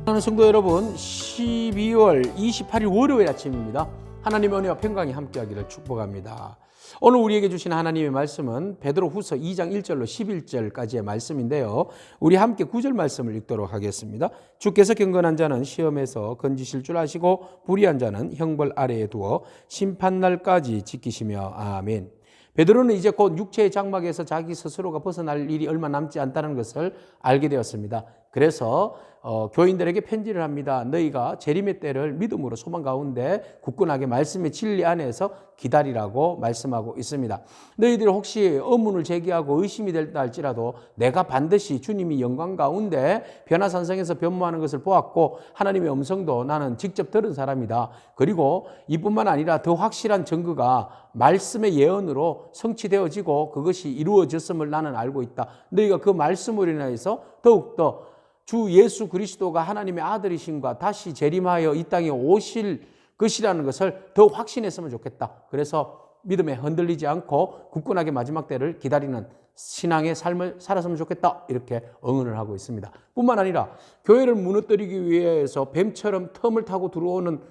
사랑하는 성도 여러분, 12월 28일 월요일 아침입니다. 하나님의 은혜와 평강이 함께하기를 축복합니다. 오늘 우리에게 주신 하나님의 말씀은 베드로후서 2장 1절로 11절까지의 말씀인데요. 우리 함께 9절 말씀을 읽도록 하겠습니다. 주께서 경건한 자는 시험에서 건지실 줄 아시고 불의한 자는 형벌 아래에 두어 심판날까지 지키시며 아멘. 베드로는 이제 곧 육체의 장막에서 자기 스스로가 벗어날 일이 얼마 남지 않다는 것을 알게 되었습니다. 그래서 교인들에게 편지를 합니다. 너희가 재림의 때를 믿음으로 소망 가운데 굳건하게 말씀의 진리 안에서 기다리라고 말씀하고 있습니다. 너희들이 혹시 의문을 제기하고 의심이 된다 할지라도 내가 반드시 주님이 영광 가운데 변화산성에서 변모하는 것을 보았고 하나님의 음성도 나는 직접 들은 사람이다. 그리고 이뿐만 아니라 더 확실한 증거가 말씀의 예언으로 성취되어지고 그것이 이루어졌음을 나는 알고 있다. 너희가 그 말씀으로 인해서 더욱더 주 예수 그리스도가 하나님의 아들이신과 다시 재림하여 이 땅에 오실 것이라는 것을 더 확신했으면 좋겠다. 그래서 믿음에 흔들리지 않고 굳건하게 마지막 때를 기다리는 신앙의 삶을 살았으면 좋겠다. 이렇게 응원을 하고 있습니다. 뿐만 아니라 교회를 무너뜨리기 위해서 뱀처럼 틈을 타고 들어오는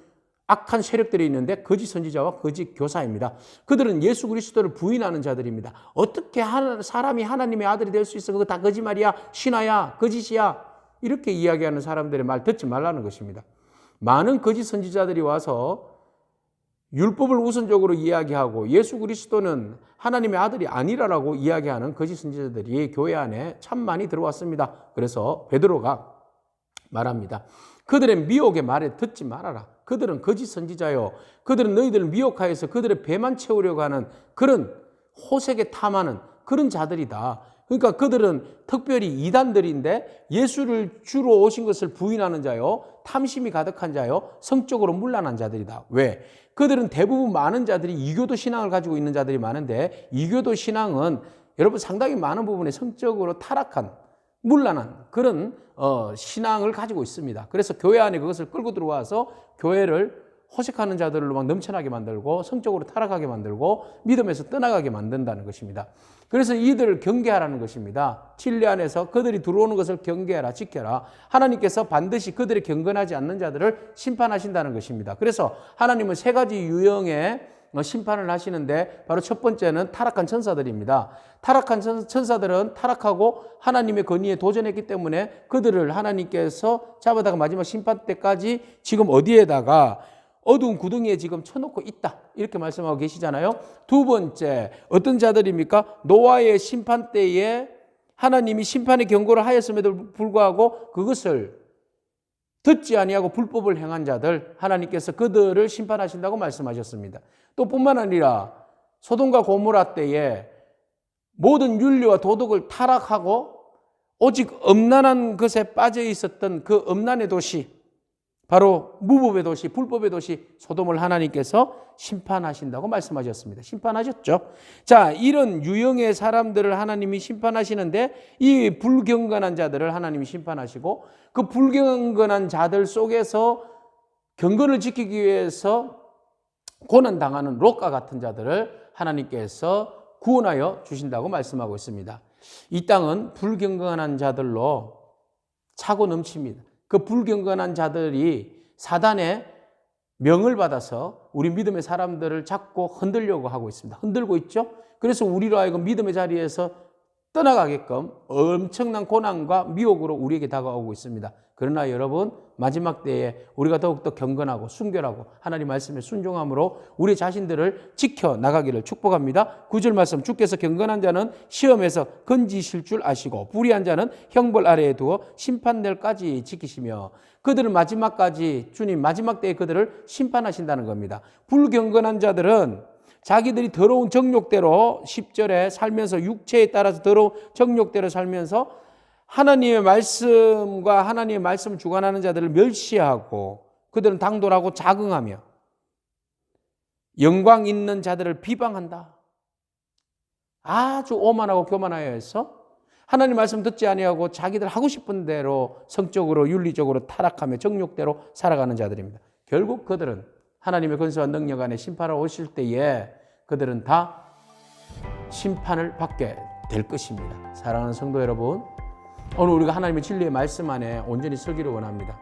악한 세력들이 있는데 거짓 선지자와 거짓 교사입니다. 그들은 예수 그리스도를 부인하는 자들입니다. 어떻게 사람이 하나님의 아들이 될 수 있어? 그거 다 거짓말이야, 신화야, 거짓이야. 이렇게 이야기하는 사람들의 말 듣지 말라는 것입니다. 많은 거짓 선지자들이 와서 율법을 우선적으로 이야기하고 예수 그리스도는 하나님의 아들이 아니라고 이야기하는 거짓 선지자들이 교회 안에 참 많이 들어왔습니다. 그래서 베드로가 말합니다. 그들의 미혹의 말에 듣지 말아라. 그들은 거짓 선지자요. 그들은 너희들을 미혹하여서 그들의 배만 채우려고 하는 그런 호색에 탐하는 그런 자들이다. 그러니까 그들은 특별히 이단들인데 예수를 주로 오신 것을 부인하는 자요, 탐심이 가득한 자요, 성적으로 문란한 자들이다. 왜? 그들은 대부분 많은 자들이 이교도 신앙을 가지고 있는 자들이 많은데 이교도 신앙은 여러분 상당히 많은 부분에 성적으로 타락한 문란한 그런 신앙을 가지고 있습니다. 그래서 교회 안에 그것을 끌고 들어와서 교회를 호색하는 자들로 막 넘쳐나게 만들고 성적으로 타락하게 만들고 믿음에서 떠나가게 만든다는 것입니다. 그래서 이들을 경계하라는 것입니다. 진리 안에서 그들이 들어오는 것을 경계하라, 지켜라. 하나님께서 반드시 그들이 경건하지 않는 자들을 심판하신다는 것입니다. 그래서 하나님은 세 가지 유형의 심판을 하시는데 바로 첫 번째는 타락한 천사들입니다. 타락한 천사들은 타락하고 하나님의 권위에 도전했기 때문에 그들을 하나님께서 잡아다가 마지막 심판 때까지 지금 어디에다가 어두운 구덩이에 지금 쳐놓고 있다. 이렇게 말씀하고 계시잖아요. 두 번째, 어떤 자들입니까? 노아의 심판 때에 하나님이 심판의 경고를 하였음에도 불구하고 그것을 듣지 아니하고 불법을 행한 자들, 하나님께서 그들을 심판하신다고 말씀하셨습니다. 또 뿐만 아니라 소돔과 고모라 때에 모든 윤리와 도덕을 타락하고 오직 음란한 것에 빠져 있었던 그 음란의 도시, 바로 무법의 도시, 불법의 도시 소돔을 하나님께서 심판하신다고 말씀하셨습니다. 심판하셨죠. 자, 이런 유형의 사람들을 하나님이 심판하시는데 이 불경건한 자들을 하나님이 심판하시고 그 불경건한 자들 속에서 경건을 지키기 위해서 고난당하는 롯과 같은 자들을 하나님께서 구원하여 주신다고 말씀하고 있습니다. 이 땅은 불경건한 자들로 차고 넘칩니다. 그 불경건한 자들이 사단의 명을 받아서 우리 믿음의 사람들을 잡고 흔들려고 하고 있습니다. 흔들고 있죠? 그래서 우리로 하여금 믿음의 자리에서 떠나가게끔 엄청난 고난과 미혹으로 우리에게 다가오고 있습니다. 그러나 여러분, 마지막 때에 우리가 더욱더 경건하고 순결하고 하나님 말씀에 순종함으로 우리 자신들을 지켜나가기를 축복합니다. 9절 말씀, 주께서 경건한 자는 시험에서 건지실 줄 아시고 불의한 자는 형벌 아래에 두어 심판날까지 지키시며, 그들은 마지막까지 주님 마지막 때에 그들을 심판하신다는 겁니다. 불경건한 자들은 자기들이 더러운 정욕대로 10절에 살면서 육체에 따라서 더러운 정욕대로 살면서 하나님의 말씀과 하나님의 말씀을 주관하는 자들을 멸시하고 그들은 당돌하고 자긍하며 영광 있는 자들을 비방한다. 아주 오만하고 교만하여 해서 하나님 말씀 듣지 아니하고 자기들 하고 싶은 대로 성적으로 윤리적으로 타락하며 정욕대로 살아가는 자들입니다. 결국 그들은 하나님의 권세와 능력 안에 심판을 오실 때에 그들은 다 심판을 받게 될 것입니다. 사랑하는 성도 여러분, 오늘 우리가 하나님의 진리의 말씀 안에 온전히 서기를 원합니다.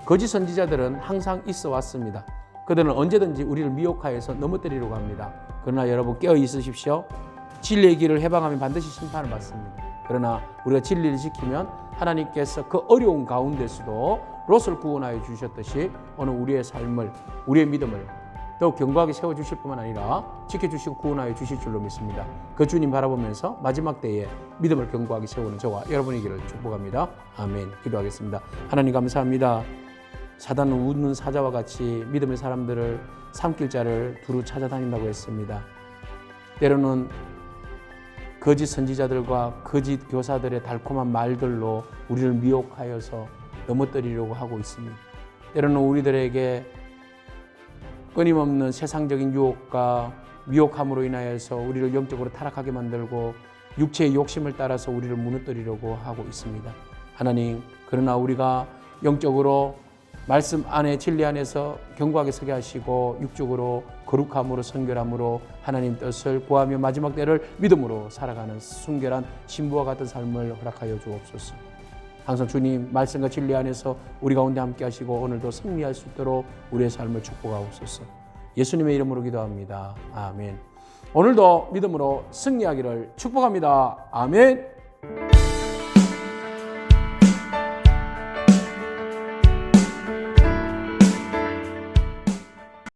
거짓 선지자들은 항상 있어 왔습니다. 그들은 언제든지 우리를 미혹하여서 넘어뜨리려고 합니다. 그러나 여러분 깨어 있으십시오. 진리의 길을 해방하면 반드시 심판을 받습니다. 그러나 우리가 진리를 지키면 하나님께서 그 어려운 가운데서도 롯을 구원하여 주셨듯이 오늘 우리의 삶을, 우리의 믿음을 더욱 견고하게 세워주실 뿐만 아니라 지켜주시고 구원하여 주실 줄로 믿습니다. 그 주님 바라보면서 마지막 때에 믿음을 견고하게 세우는 저와 여러분이기를 축복합니다. 아멘. 기도하겠습니다. 하나님 감사합니다. 사단은 웃는 사자와 같이 믿음의 사람들을 삼킬 자를 두루 찾아다닌다고 했습니다. 때로는 거짓 선지자들과 거짓 교사들의 달콤한 말들로 우리를 미혹하여서 넘어뜨리려고 하고 있습니다. 때로는 우리들에게 끊임없는 세상적인 유혹과 미혹함으로 인하여서 우리를 영적으로 타락하게 만들고 육체의 욕심을 따라서 우리를 무너뜨리려고 하고 있습니다. 하나님, 그러나 우리가 영적으로 말씀 안에 진리 안에서 견고하게 서게 하시고 육적으로 거룩함으로 성결함으로 하나님 뜻을 구하며 마지막 때를 믿음으로 살아가는 순결한 신부와 같은 삶을 허락하여 주옵소서. 항상 주님 말씀과 진리 안에서 우리 가운데 함께 하시고 오늘도 승리할 수 있도록 우리의 삶을 축복하옵소서. 예수님의 이름으로 기도합니다. 아멘. 오늘도 믿음으로 승리하기를 축복합니다. 아멘.